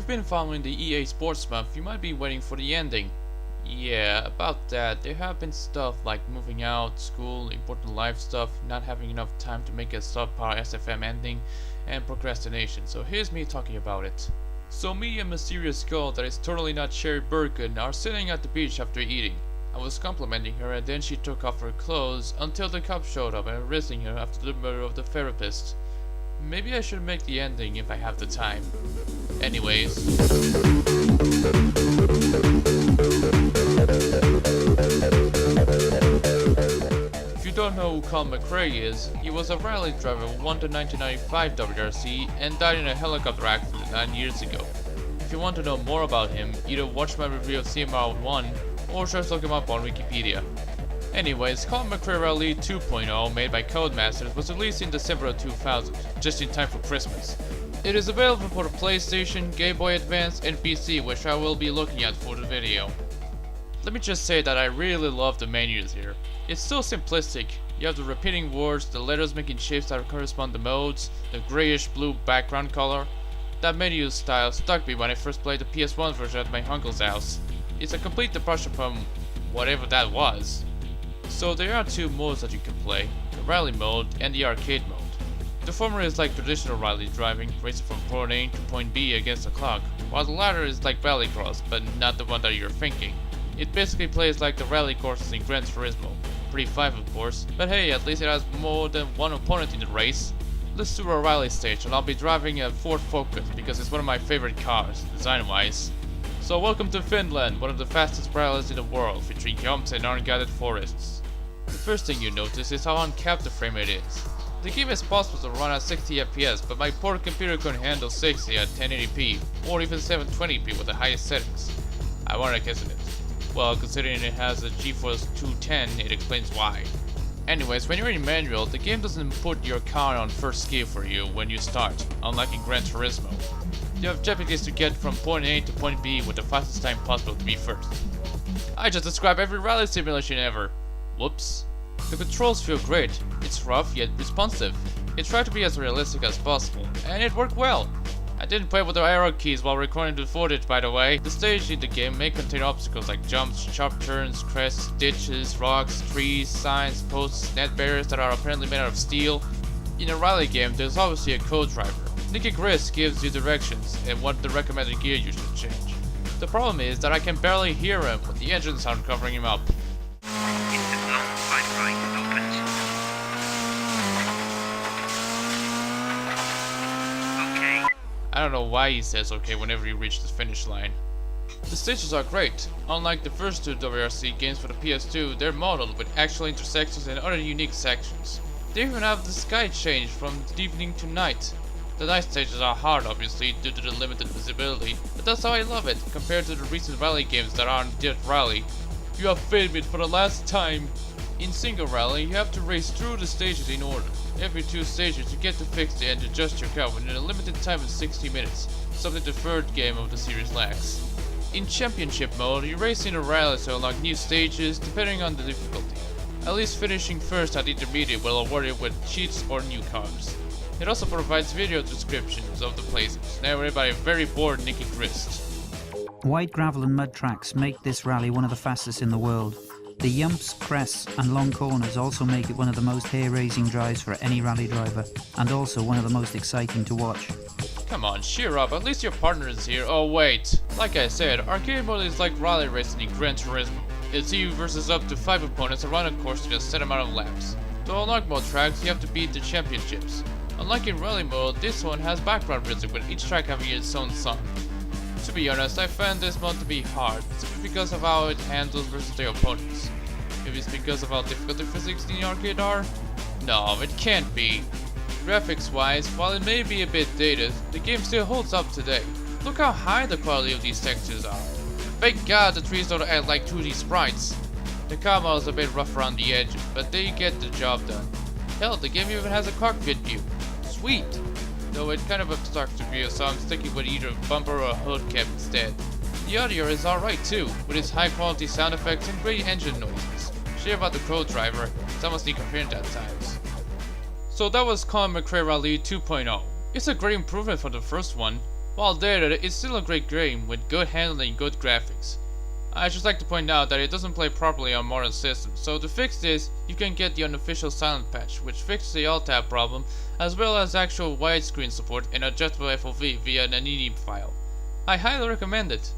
been following the EA Sports Month, you might be waiting for the ending. Yeah, about that, there have been stuff like moving out, school, important life stuff, not having enough time to make a subpar SFM ending, and procrastination, so here's me talking about it. So me and mysterious girl that is totally not Sherry Birkin are sitting at the beach after eating. I was complimenting her and then she took off her clothes until the cops showed up and arresting her after the murder of the therapist. Maybe I should make the ending if I have the time. Anyways. If you don't know who Colin McRae is, he was a rally driver who won the 1995 WRC and died in a helicopter accident 9 years ago. If you want to know more about him, either watch my review of CMR1 or just look him up on Wikipedia. Anyways, Colin McRae Rally 2.0, made by Codemasters, was released in December of 2000, just in time for Christmas. It is available for the PlayStation, Game Boy Advance, and PC, which I will be looking at for the video. Let me just say that I really love the menus here. It's so simplistic. You have the repeating words, the letters making shapes that correspond to modes, the grayish blue background color. That menu style stuck me when I first played the PS1 version at my uncle's house. It's a complete departure from whatever that was. So there are two modes that you can play, the rally mode and the arcade mode. The former is like traditional rally driving, racing from point A to point B against the clock, while the latter is like rallycross, but not the one that you're thinking. It basically plays like the rally courses in Gran Turismo. Pretty 5 of course, but hey, at least it has more than one opponent in the race. Let's do a rally stage and I'll be driving a Ford Focus because it's one of my favorite cars, design-wise. So welcome to Finland, one of the fastest rallies in the world, featuring jumps and unguided forests. The first thing you notice is how uncapped the frame rate is. The game is possible to run at 60 FPS, but my poor computer can handle 60 at 1080p, or even 720p with the highest settings. Ironic, isn't it? Well, considering it has a GeForce 210, it explains why. Anyways, when you're in manual, the game doesn't put your car on first gear for you when you start, unlike in Gran Turismo. The objective is to get from point A to point B with the fastest time possible to be first. I just described every rally simulation ever. Whoops. The controls feel great. It's rough yet responsive. It tried to be as realistic as possible, and it worked well. I didn't play with the arrow keys while recording the footage, by the way. The stage in the game may contain obstacles like jumps, sharp turns, crests, ditches, rocks, trees, signs, posts, net barriers that are apparently made out of steel. In a rally game, there's obviously a co-driver. Nicky Gris gives you directions and what the recommended gear you should change. The problem is that I can barely hear him with the engine sound covering him up. I don't know why he says okay whenever you reach the finish line. The stages are great. Unlike the first two WRC games for the PS2, they're modeled with actual intersections and other unique sections. They even have the sky change from evening to night. The night stages are hard obviously due to the limited visibility, but that's how I love it compared to the recent rally games that aren't Dirt Rally. You have failed me for the last time. In single rally, you have to race through the stages in order. Every 2 stages you get to fix and adjust your car within a limited time of 60 minutes, something the third game of the series lacks. In championship mode, you race in a rally to unlock new stages depending on the difficulty. At least finishing first at intermediate will award you with cheats or new cars. It also provides video descriptions of the places, narrated by a very bored Nicky Grist. Wide gravel and mud tracks make this rally one of the fastest in the world. The yumps, crests and long corners also make it one of the most hair-raising drives for any rally driver, and also one of the most exciting to watch. Come on, cheer up, at least your partner is here. Oh wait, like I said, arcade mode is like rally racing in Gran Turismo. It's you versus up to 5 opponents around a course in a set amount of laps. To unlock more tracks, you have to beat the championships. Unlike in rally mode, this one has background music with each track having its own song. To be honest, I found this mode to be hard, simply because of how it handles versus their opponents. Maybe it's because of how difficult the physics in the arcade are? No, it can't be. Graphics wise, while it may be a bit dated, the game still holds up today. Look how high the quality of these textures are. Thank God the trees don't act like 2D sprites. The car model is a bit rough around the edges, but they get the job done. Hell, the game even has a cockpit view. Sweet! Though it kind of obstructs the view, so I'm sticking with either bumper or hood cap instead. The audio is alright too, with its high quality sound effects and great engine noises. Share about the co-driver, it's almost incoherent at times. So that was Colin McRae Rally 2.0. It's a great improvement from the first one. While dated, it's still a great game with good handling and good graphics. I just like to point out that it doesn't play properly on modern systems, so to fix this, you can get the unofficial silent patch, which fixes the alt-tab problem, as well as actual widescreen support and adjustable FOV via an INI file. I highly recommend it.